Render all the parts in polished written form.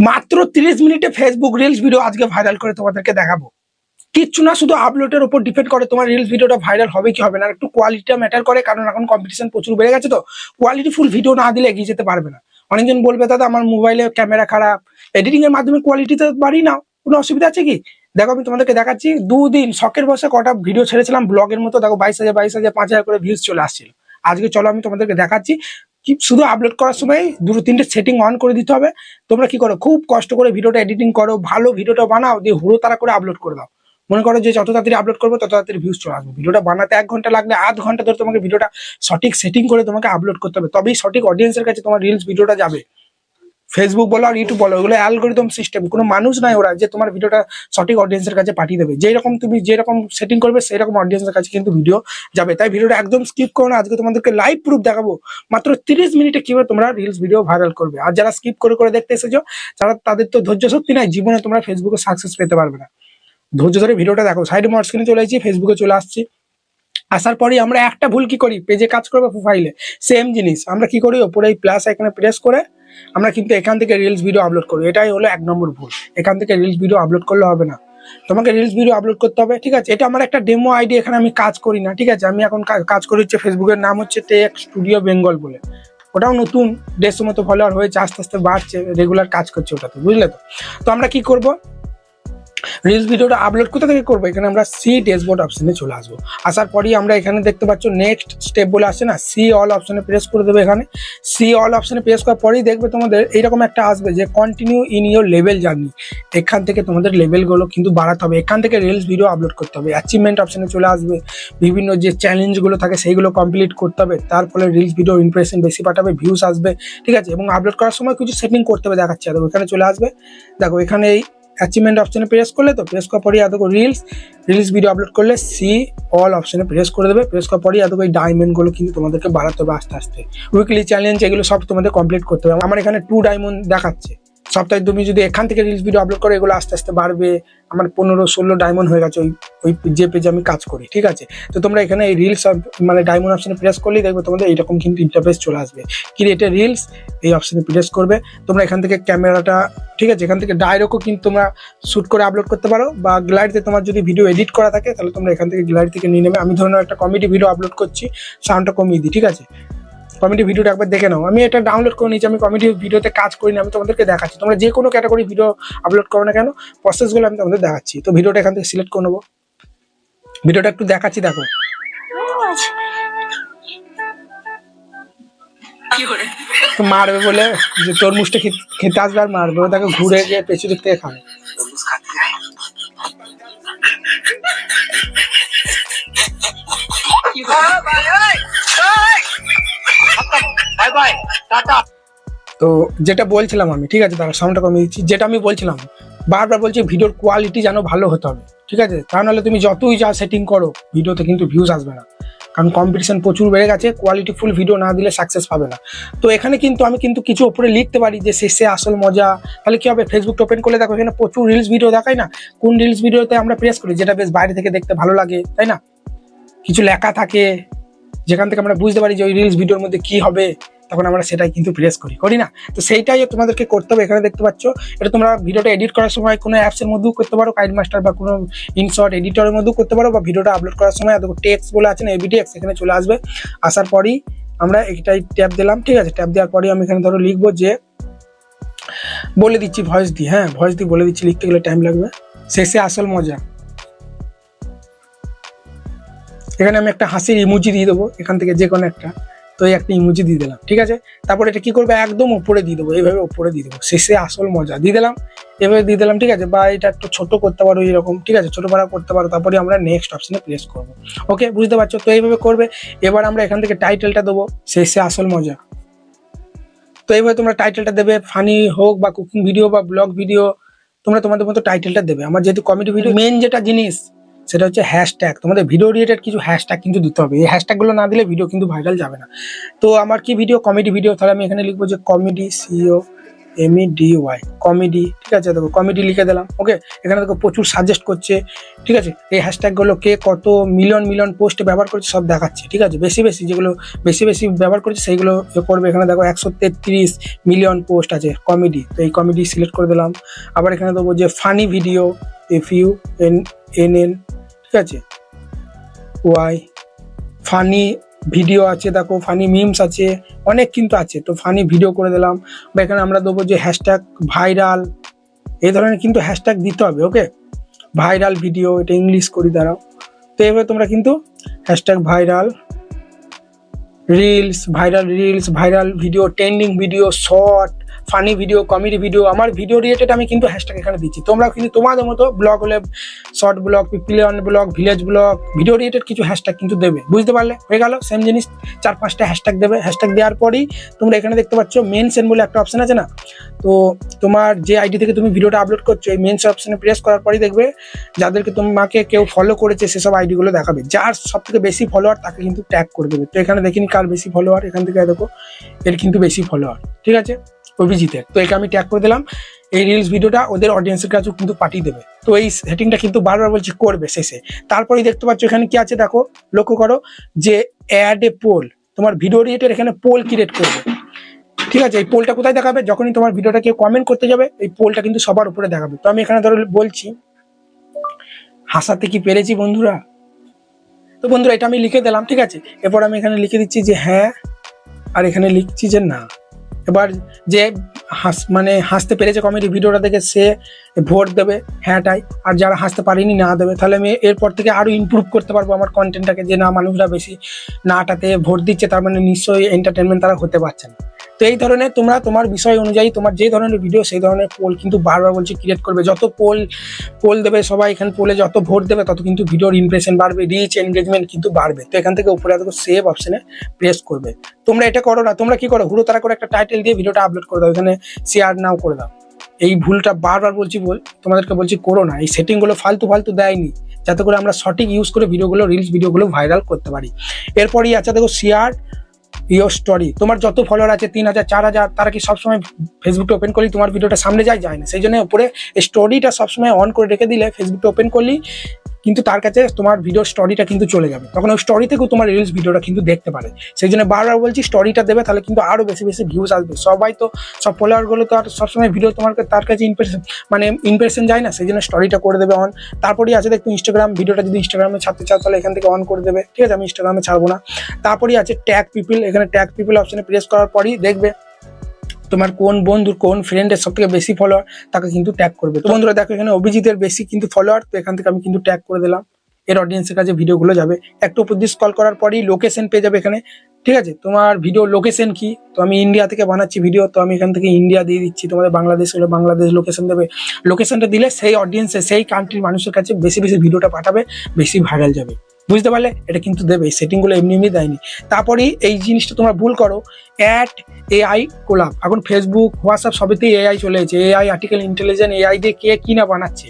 মাত্র 30 মিনিটে Facebook reels video আজকে ভাইরাল করে তোমাদেরকে দেখাবো। কিচ্ছু না, শুধু আপলোডের উপর ডিপেন্ড করে তোমার রিলস ভিডিওটা ভাইরাল হবে কি হবে না। একটু কোয়ালিটিটা ম্যাটার করে, কারণ এখন কম্পিটিশন প্রচুর বেড়ে গেছে, তো কোয়ালিটি ফুল ভিডিও না দিলে এগিয়ে যেতে পারবে না। অনেকজন বলবে দাদা আমার মোবাইলে ক্যামেরা খারাপ, এডিটিং এর মাধ্যমে কোয়ালিটিতে বাড়ি নাও, কোনো অসুবিধা আছে কি? দেখো আমি তোমাদেরকে দেখাচ্ছি, দুদিন শখের বসে কটা ভিডিও ছেড়েছিলাম ব্লগের মতো, দেখো 22,000 5,000 করে ভিউজ চলে আসছিল। আজকে চলো আমি তোমাদেরকে দেখাচ্ছি কি শুধু আপলোড করার সময় দুটো তিনটে সেটিং অন করে দিতে হবে। তোমরা কি করো, খুব কষ্ট করে ভিডিওটা এডিটিং করো, ভালো ভিডিওটা বানাও, দিয়ে হুড়ো তারা করে আপলোড করে দাও। মনে করো যে যত তাড়াতাড়ি আপলোড করবো তত তাড়াতাড়ি ভিউজ চলে আসবে। ভিডিওটা বানাতে 1 ঘন্টা লাগলে আধ ঘন্টা ধরে তোমাকে ভিডিওটা সঠিক সেটিং করে তোমাকে আপলোড করতে হবে, তবেই সঠিক অডিয়েন্সের কাছে তোমার রিলস ভিডিওটা যাবে। ফেসবুক বলো আর ইউটিউব বলো, এগুলো অ্যালগরিদম সিস্টেম, কোনো মানুষ নাই ওরা যে তোমার ভিডিওটা সঠিক অডিয়েন্সের কাছে পাঠিয়ে দেবে। যেরকম তুমি যেরকম সেটিং করবে সেই রকম অডিয়েন্সের কাছে কিন্তু ভিডিও যাবে। তাই ভিডিওটা একদম স্কিপ করো না, আজকে তোমাদেরকে লাইভ প্রুফ দেখাবো মাত্র 30 মিনিটে কিভাবে তোমরা রিলস ভিডিও ভাইরাল করবে। আর যারা স্কিপ করে করে দেখতে এসেছো, তাদের তো ধৈর্য শক্তি নাই, জীবনে তোমরা ফেসবুকে সাকসেস পেতে পারবে না। ধৈর্য ধরে ভিডিওটা দেখো। সাইডে মোট স্ক্রিনে চলে আসছি, ফেসবুকে চলে আসছি। আসার পরে আমরা একটা ভুল কি করি, পেজে কাজ করবো প্রোফাইলে সেম জিনিস আমরা কি করি, ওপরে এই প্লাস আইকনে প্রেস করে আমরা কিন্তু এখান থেকে রিলস ভিডিও আপলোড করি। এটাই হলো 1 নম্বর ভুল। এখান থেকে রিলস ভিডিও আপলোড করলে হবে না, তোমাকে রিলস ভিডিও আপলোড করতে হবে, ঠিক আছে? এটা আমার একটা ডেমো আইডি, এখানে আমি কাজ করি না, ঠিক আছে? আমি এখন কাজ করি হচ্ছে ফেসবুকের নাম হচ্ছে টেক স্টুডিও বেঙ্গল বলে। ওটাও নতুন 150 মতো ফলোয়ার হয়েছে, আস্তে আস্তে বাড়ছে, রেগুলার কাজ করছে ওটাতে, বুঝলে তো? তো আমরা কি করব, রিলস ভিডিওটা আপলোড কোথা থেকে করবো, এখানে আমরা সি ড্যাশবোর্ড অপশনে চলে আসবো। আসার পরই আমরা এখানে দেখতে পাচ্ছ নেক্সট স্টেপ বলে আসছে না, সি অল অপশনে প্রেস করে দেবে। এখানে সি অল অপশনে প্রেস করার পরেই দেখবে তোমাদের এইরকম একটা আসবে যে continue in your level journey. এখান থেকে তোমাদের লেভেলগুলো কিন্তু বাড়াতে হবে, এখান থেকে রিলস ভিডিও আপলোড করতে হবে। অ্যাচিভমেন্ট অপশনে চলে আসবে, বিভিন্ন যে চ্যালেঞ্জগুলো থাকে সেইগুলো কমপ্লিট করতে হবে, তার ফলে রিলস ভিডিও ইমপ্রেশন বেশি পাঠাবে, ভিউস আসবে, ঠিক আছে? এবং আপলোড করার সময় কিছু সেটিং করতে হবে, দেখাচ্ছে। দেখো এখানে চলে আসবে, দেখো এখানে এই অ্যাচিভমেন্ট অপশনে প্রেস করলে, তো প্রেস করার পরে দেখো রিলস ভিডিও আপলোড করলে সি অল অপশনে প্রেস করে দেবে। প্রেস করার পরে দেখো এই ডায়মন্ডগুলো কিন্তু তোমাদেরকে বাড়াতে হবে আস্তে আস্তে। উইকলি চ্যালেঞ্জ এগুলো সব তোমাদের কমপ্লিট করতে হবে। আমার এখানে 2 ডায়মন্ড দেখাচ্ছে। সপ্তাহে তুমি যদি এখান থেকে রিলস ভিডিও আপলোড করো, এগুলো আস্তে আস্তে বাড়বে। আমার 15-16 ডায়মন্ড হয়ে গেছে ওই যে পেজে আমি কাজ করি, ঠিক আছে? তো তোমরা এখানে এই রিলস মানে ডায়মন্ড অপশনে প্রেস করলেই দেখবে তোমাদের এইরকম কিন্তু ইন্টারফেস চলে আসবে। ক্রিয়েট রিলস এই অপশনে প্রেস করবে। তোমরা এখান থেকে ক্যামেরাটা, ঠিক আছে, এখান থেকে ডাইরেক্টও কিন্তু তোমরা শ্যুট করে আপলোড করতে পারো, বা গ্যালারিতে তোমার যদি ভিডিও এডিট করা থাকে তাহলে তোমরা এখান থেকে গ্যালারি থেকে নিয়ে নেবে। আমি ধরে নাও একটা কমেডি ভিডিও আপলোড করছি, সাউন্ডটা কমিয়ে দিই, ঠিক আছে? কমেডি ভিডিওটা একবার দেখে নাও। আমি এটা ডাউনলোড করে নিয়েছি, আমি কমেডি ভিডিওতে কাজ করি না, আমি তোমাদেরকে দেখাচ্ছি। তোমরা যে কোনো ক্যাটাগরি ভিডিও আপলোড করো না কেন, প্রসেসগুলো আমি তোমাদের দেখাচ্ছি। তো ভিডিওটা এখান থেকে সিলেক্ট করে নেবো, ভিডিওটা একটু দেখাচ্ছি, দেখো। তো মারবে বলে যে তরমুজটা খেতে আসবে আর মারবে, ও তাকে ঘুরে গিয়ে পেছু দিক থেকে খাবে। তো যেটা বলছিলাম আমি, ঠিক আছে, তার সাউন্ডটা কমিয়ে দিচ্ছি। যেটা আমি বলছিলাম, বারবার বলছি ভিডিওর কোয়ালিটি যেন ভালো হতে হবে, ঠিক আছে? তা নাহলে তুমি যতই যা সেটিং করো ভিডিওতে কিন্তু ভিউজ আসবে না, কারণ কম্পিটিশন প্রচুর বেড়ে গেছে। কোয়ালিটি ফুল ভিডিও না দিলে সাকসেস পাবে না। তো এখানে কিন্তু আমি কিন্তু কিছু ওপরে লিখতে পারি যে শেষে আসল মজা। তাহলে কি হবে, ফেসবুক ওপেন করলে দেখো এখানে প্রচুর রিলস ভিডিও দেখায় না, কোন রিলস ভিডিওতে আমরা প্রেস করি যেটা বেশ বাইরে থেকে দেখতে ভালো লাগে, তাই না? কিছু লেখা থাকে যেখান থেকে আমরা বুঝতে পারি যে ওই রিলস ভিডিওর মধ্যে কি হবে, তখন আমরা সেটাই কিন্তু প্রেস করি না? তো সেইটাই তোমাদেরকে করতে হবে। এখানে দেখতে পাচ্ছ, এটা তোমরা ভিডিওটা এডিট করার সময় কোনো অ্যাপসের মধ্যেও করতে পারো, কাইনমাস্টার বা কোনো ইনশর্ট এডিটরের মধ্যেও করতে পারো, বা ভিডিওটা আপলোড করার সময় দেখো টেক্সট বলে আছে না, এবিটেক্স, এখানে চলে আসবে। আসার পরই আমরা এটাই ট্যাব দিলাম, ঠিক আছে? ট্যাব দেওয়ার পরই আমি এখানে ধরো লিখবো যে, বলে দিচ্ছি ভয়েস দিয়ে, হ্যাঁ ভয়েস দিয়ে বলে দিচ্ছি, লিখতে গেলে টাইম লাগবে। শেষে আসল মজা, এখানে আমি একটা হাসির ইমোজি দিয়ে দেবো, এখান থেকে যে কোনো একটা, তো এই একটা ইমোজি দিয়ে দিলাম, ঠিক আছে? তারপর এটা কি করবে, একদম উপরে দিয়ে দেবো, এইভাবে উপরে দিয়ে দেবো, শেষে আসল মজা দিয়ে দিলাম, এভাবে দিয়ে দিলাম, ঠিক আছে? বা এটা একটু ছোট করতে পারো এরকম, ঠিক আছে, ছোট বড় করতে পারো। তারপরে আমরা নেক্সট অপশনে প্রেস করবো। ওকে, বুঝতে পারছো? তো এইভাবে করবে। এবার আমরা এখান থেকে টাইটেলটা দেবো, শেষে আসল মজা। তো এইভাবে তোমরা টাইটেলটা দেবে, ফানি হোক বা কুকিং ভিডিও বা ব্লগ ভিডিও, তোমরা তোমাদের মতো টাইটেলটা দেবে। আমার যেহেতু কমেডি ভিডিও, মেন যেটা জিনিস সেটা হচ্ছে হ্যাশট্যাগ। তোমাদের ভিডিও রিলেটেড কিছু হ্যাশট্যাগ কিন্তু দিতে হবে, এই হ্যাশট্যাগুলো না দিলে ভিডিও কিন্তু ভাইরাল যাবে না। তো আমার কি ভিডিও, কমেডি ভিডিও, তাহলে আমি এখানে লিখবো যে কমেডি সিও MEDY কমেডি, ঠিক আছে, দেখো কমেডি লিখে দিলাম। ওকে, এখানে দেখো প্রচুর সাজেস্ট করছে, ঠিক আছে, এই হ্যাশট্যাগুলো কে কত মিলিয়ন পোস্টে ব্যবহার করছে সব দেখাচ্ছে, ঠিক আছে, বেশি যেগুলো বেশি ব্যবহার করছে সেইগুলো করবে। এখানে দেখো 133 মিলিয়ন পোস্ট আছে কমেডি, তো এই কমেডি সিলেক্ট করে দিলাম। আবার এখানে দেবো যে ফানি ভিডিও, FUNN, ঠিক আছে, ওয়াই ফানি ভিডিও আছে, দেখো ফানি মিমস আছে, অনেক কিন্তু আছে, তো ফানি ভিডিও করে দিলাম। বা এখানে আমরা দেবো যে হ্যাশট্যাগ ভাইরাল, এই ধরনের কিন্তু হ্যাশট্যাগ দিতে হবে। ওকে, ভাইরাল ভিডিও, এটা ইংলিশ করি দাঁড়াও। তো এবার তোমরা কিন্তু hashtag viral reels, viral video, trending video, short, funny video, comedy video, আমার ভিডিও রিলেটেড আমি কিন্তু হ্যাশট্যাগ এখানে দিচ্ছি। তোমরা কিন্তু তোমাদের মতো ব্লগ হলে শর্ট ব্লগ, পিপিলিয়ন blog, village blog, video related কিছু হ্যাশট্যাগ কিন্তু দেবে, বুঝতে পারলে? হয়ে গেল, সেম জিনিস 4-5টা হ্যাশট্যাগ দেবে। হ্যাশট্যাগ দেওয়ার পরেই তোমরা এখানে দেখতে পাচ্ছ মেনশন বলে একটা অপশন আছে না, তো তোমার যে আইডি থেকে তুমি ভিডিওটা আপলোড করছো এই মেনশন অপশনে প্রেস করার পরেই দেখবে যাদেরকে তোমাকে কেউ ফলো করেছে সেসব আইডিগুলো দেখাবে। যার সব থেকে বেশি ফলোয়ার তাকে কিন্তু ট্যাগ করে দেবে। তো এখানে দেখিনি কার বেশি ফলোয়ার, এখান থেকে দেখো এর কিন্তু বেশি ফলোয়ার, ঠিক আছে, অভিজিতের। তো একে আমি ট্যাগ করে দিলাম, এই রিলস ভিডিওটা ওদের অডিয়েন্সের কাছেও কিন্তু পাঠিয়ে দেবে। তো এই সেটিংটা কিন্তু বারবার বলছি করবে শেষে। তারপরেই দেখতে পাচ্ছ এখানে কি আছে দেখো, লক্ষ্য করো যে অ্যাড এ পোল, তোমার ভিডিও রিলেটেড এখানে পোল ক্রিয়েট করবে, ঠিক আছে। এই পোলটা কোথায় দেখাবে, যখনই তোমার ভিডিওটা কেউ কমেন্ট করতে যাবে এই পোলটা কিন্তু সবার উপরে দেখাবে। তো আমি এখানে ধরো বলছি হাসাতে কি পেরেছি বন্ধুরা, তো বন্ধুরা এটা আমি লিখে দিলাম, ঠিক আছে। এরপর আমি এখানে লিখে দিচ্ছি যে হ্যাঁ, আর এখানে লিখছি যে না। এবার যে হাসতে পেরেছে কমেডি ভিডিওটা দেখে সে ভোট দেবে হ্যাঁটাই, আর যারা হাসতে পারেনি না দেবে। তাহলে আমি এরপর থেকে আরো ইমপ্রুভ করতে পারবো আমার কন্টেন্টটাকে, যে না মানুষরা বেশি নাটাতে ভোট দিচ্ছে, তার মানে নিশ্চয়ই এন্টারটেনমেন্ট তারা হতে পারছে না। তো এই ধরনের তোমরা তোমার বিষয় অনুযায়ী তোমার যে ধরনের ভিডিও সেই ধরনের পোল কিন্তু বারবার বলছি ক্রিয়েট করবে। যত পোল দেবে সবাই, এখানে পোলে যত ভোট দেবে তত কিন্তু ভিডিওর ইমপ্রেশন বাড়বে, রিচ এনগেজমেন্ট কিন্তু বাড়বে। তো এখান থেকে উপরে দেখো সেভ অপশনে প্রেস করবে। তোমরা এটা করো না, তোমরা কি করো হুড়ো তারা করে একটা টাইটেল দিয়ে ভিডিওটা আপলোড করে দাও, এখানে শেয়ার নাও করে দাও। এই ভুলটা বারবার বলছি, তোমাদেরকে বলছি করো না। এই সেটিংগুলো ফালতু দেয়নি, যাতে করে আমরা সঠিক ইউজ করে ভিডিওগুলো, রিলস ভিডিওগুলো ভাইরাল করতে পারি। এরপরই আছে দেখো শেয়ার ইয়োর স্টোরি। তোমার যত ফলোয়ার আছে 3000 4000, তারা কি সবসময় ফেসবুকটা ওপেন করলেই তোমার ভিডিওটা সামনে যায় না। সেই জন্য উপরে স্টোরিটা সবসময় অন করে রেখে দিলে ফেসবুকটা ওপেন করলেই কিন্তু তার কাছে তোমার ভিডিওর স্টোরিটা কিন্তু চলে যাবে, তখন ওই স্টোরি থেকেও তোমার রিলস ভিডিওটা কিন্তু দেখতে পারে। সেই জন্য বারবার বলছি স্টোরিটা দেবে, তাহলে কিন্তু আরো বেশি ভিউজ আসবে। সবাই তো সব ফলোয়ারগুলো তো আর সবসময় ভিডিও তোমার তার কাছে ইমপ্রেশন যায় না, সেই জন্য স্টোরিটা করে দেবে অন। তারপরেই আছে দেখো ইনস্টাগ্রাম, ভিডিওটা যদি ইনস্টাগ্রামে ছাড়তে চাও তাহলে এখান থেকে অন করে দেবে, ঠিক আছে। আমি ইনস্টাগ্রামে ছাড়বো না। তারপরেই আছে ট্যাগ পিপল, এখানে ট্যাগ পিপল অপশনে প্রেস করার পরই দেখবে তোমার কোন বন্ধুর কোন ফ্রেন্ডের সব থেকে বেশি ফলোয়ার তাকে কিন্তু ট্যাগ করবে। তো বন্ধুরা দেখো এখানে অভিজিতের বেশি কিন্তু ফলোয়ার, তো এখান থেকে আমি কিন্তু ট্যাগ করে দিলাম, এর অডিয়েন্সের কাছে ভিডিওগুলো যাবে। একটু উপর দিয়ে স্ক্রল করার পরই লোকেশন পেয়ে যাবে এখানে, ঠিক আছে। তোমার ভিডিও লোকেশন কি, তো আমি ইন্ডিয়া থেকে বানাচ্ছি ভিডিও, তো আমি এখান থেকে ইন্ডিয়া দিয়ে দিচ্ছি। তোমাদের বাংলাদেশ হলে বাংলাদেশ লোকেশন দেবে। লোকেশনটা দিলে সেই অডিয়েন্সে, সেই কান্ট্রির মানুষের কাছে বেশি ভিডিওটা পাঠাবে, বেশি ভাইরাল যাবে, বুঝতে পারলে? এটা কিন্তু দেবে, সেটিংগুলো এমনি দেয়নি। তারপরেই এই জিনিসটা তোমরা ভুল করো, AI কোলাব। এখন ফেসবুক হোয়াটসঅ্যাপ সবেতেই AI চলে এসেছে, AI আর্টিফিশিয়াল ইন্টেলিজেন্স, AI দিয়ে কে কি না বানাচ্ছে,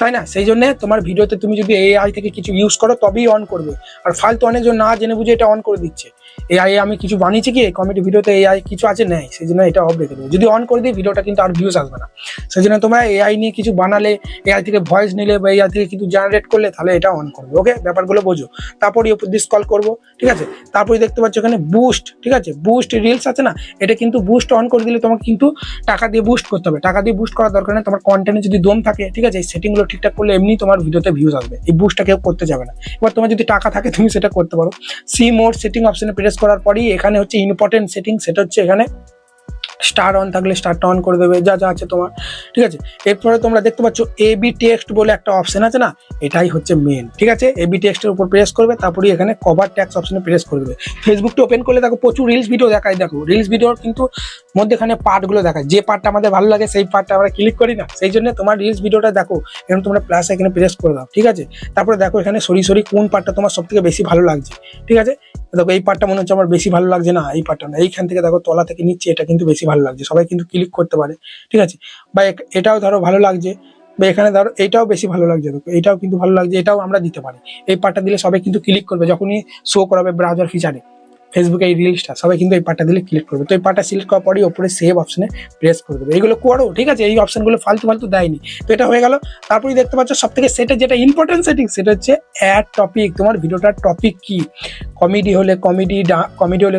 তাই না? সেই জন্য তোমার ভিডিওতে তুমি যদি AI থেকে কিছু ইউজ করো তবেই অন করবে। আর ফালতু অনেকজন না জেনে বুঝে এটা অন করে দিচ্ছে। AI আমি কিছু বানিয়েছি কি কমেডি ভিডিওতে AI কিছু আছে নেই, সেই জন্য এটা অফ রেখে দেবো। যদি অন করে দিই ভিডিওটা কিন্তু আর ভিউজ আসবে না। সেই জন্য তোমরা AI নিয়ে কিছু বানালে, AI থেকে ভয়েস নিলে বা AI থেকে কিছু জেনারেট করলে তাহলে এটা অন করবে। ওকে, ব্যাপারগুলো বোঝো। তারপরে উপর দিয়ে স্ক্রল করবো, ঠিক আছে। তারপরে দেখতে পাচ্ছ এখানে বুস্ট, ঠিক আছে, বুস্ট রিলস আছে না, এটা কিন্তু বুস্ট অন করে দিলে তোমাকে কিন্তু টাকা দিয়ে বুস্ট করতে হবে। টাকা দিয়ে বুস্ট করার দরকার নেই, তোমার কন্টেন্টে যদি দম থাকে, ঠিক আছে, এই সেটিংগুলো ঠিকঠাক করলে এমনি তোমার ভিডিওতে ভিউজ আসবে। এই বুস্টটা কেউ করতে যাবে না। এবার তোমার যদি টাকা থাকে তুমি সেটা করতে পারো। সি মোর সেটিং অপশনে প্রেস করার পরই এখানে হচ্ছে ইম্পর্টেন্ট সেটিং, সেটা হচ্ছে এখানে স্টার অন থাকলে স্টারটা অন করে দেবে, যা আছে তোমার, ঠিক আছে। এরপরে তোমরা দেখতে পাচ্ছ এবি টেক্সট বলে একটা অপশন আছে না, এটাই হচ্ছে মেন, ঠিক আছে। এবি টেক্সটের উপর প্রেস করবে, তারপরে এখানে কভার ট্যাক্স অপশনে প্রেস করে দেবে। ফেসবুকটা ওপেন করলে দেখো প্রচুর রিলস ভিডিও দেখায়, দেখো রিলস ভিডিওর কিন্তু মধ্যেখানে পার্টগুলো দেখায়, যে পার্টটা আমাদের ভালো লাগে সেই পার্টটা আমরা ক্লিক করি না। সেই জন্য তোমার রিলস ভিডিওটা দেখো, এখানে তোমরা প্লাস এখানে প্রেস করে দাও, ঠিক আছে। তারপরে দেখো এখানে সরি কোন পার্টটা তোমার সব থেকে বেশি ভালো লাগছে, ঠিক আছে। দেখো এই পার্টটা মনে হচ্ছে আমার বেশি ভালো লাগছে না, এই পার্টটা না, এইখান থেকে দেখো তলা থেকে নিচ্ছে, এটা কিন্তু বেশি ভালো লাগছে, সবাই কিন্তু ক্লিক করতে পারে, ঠিক আছে। বা এটাও ধরো ভালো লাগছে, বা এখানে ধরো এইটাও বেশি ভালো লাগছে, দেখো এটাও কিন্তু ভালো লাগছে, এটাও আমরা দিতে পারি। এই পার্টটা দিলে সবাই কিন্তু ক্লিক করবে যখনই শো করাবে ব্রাউজার ফিচারে, ফেসবুকে এই রিলসটা সবাই কিন্তু এই পার্টটা দিলে ক্লিক করবে। তো এই পার্টটা সিলেক্ট করার পরেই ওপরে সেভ অপশনে প্রেস করে দেবে। এইগুলো করো, ঠিক আছে? এই অপশনগুলো ফালতু দেয়নি। তো এটা হয়ে গেল। তারপরে দেখতে পাচ্ছ সব থেকে সেটা যেটা ইম্পর্টেন্ট সেটিং, সেটা হচ্ছে অ্যাড টপিক। তোমার ভিডিওটার টপিক কি? কমেডি হলে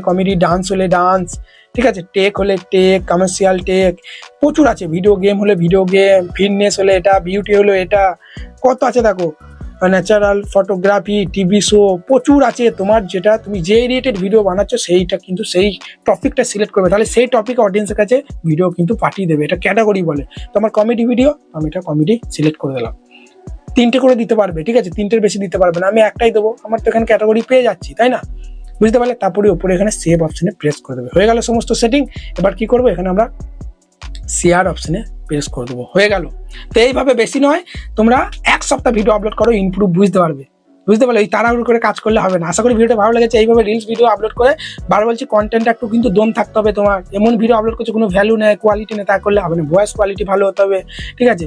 কমেডি, ডান্স হলে ডান্স, ঠিক আছে? টেক হলে টেক, কমার্শিয়াল টেক, প্রচুর আছে। ভিডিও গেম হলে ভিডিও গেম, ফিটনেস হলে এটা, বিউটি হলো এটা, কত আছে দেখো। ন্যাচারাল ফটোগ্রাফি, টিভি শো, প্রচুর আছে। তোমার যেটা তুমি যে রিলেটেড ভিডিও বানাচ্ছ সেইটা কিন্তু সেই টপিকটা সিলেক্ট করবে, তাহলে সেই টপিক অডিয়েন্সের কাছে ভিডিও কিন্তু পাঠিয়ে দেবে। এটা ক্যাটাগরি বলে। তোমার কমেডি ভিডিও, আমি এটা কমেডি সিলেক্ট করে দিলাম। 3টে করে দিতে পারবে, ঠিক আছে? 3টের বেশি দিতে পারবে না, আমি একটাই দেবো। আমার তো এখানে ক্যাটাগরি পেয়ে যাচ্ছি, তাই না? বুঝতে পারলে? তারপরে উপরে এখানে সেভ অপশনে প্রেস করে দেবে। হয়ে গেল সমস্ত সেটিং। এবার কি করবো, এখানে আমরা শেয়ার অপশনে প্রেস করে দেবো। হয়ে গেল। তো এইভাবে বেশি নয়, তোমরা 1 সপ্তাহ ভিডিও আপলোড করো, ইমপ্রুভ বুঝতে পারবে। এই তাড়াহুড়ো করে কাজ করলে হবে না। আশা করি ভিডিওটা ভালো লেগেছে। এইভাবে রিলস ভিডিও আপলোড করে, বারবার বলছি, কন্টেন্ট একটু কিন্তু দম থাকতে হবে তোমার। এমন ভিডিও আপলোড করছে কোনো ভ্যালু নেই, কোয়ালিটি নেই, তা করলে হবে না। ভয়েস কোয়ালিটি ভালো হতে হবে, ঠিক আছে?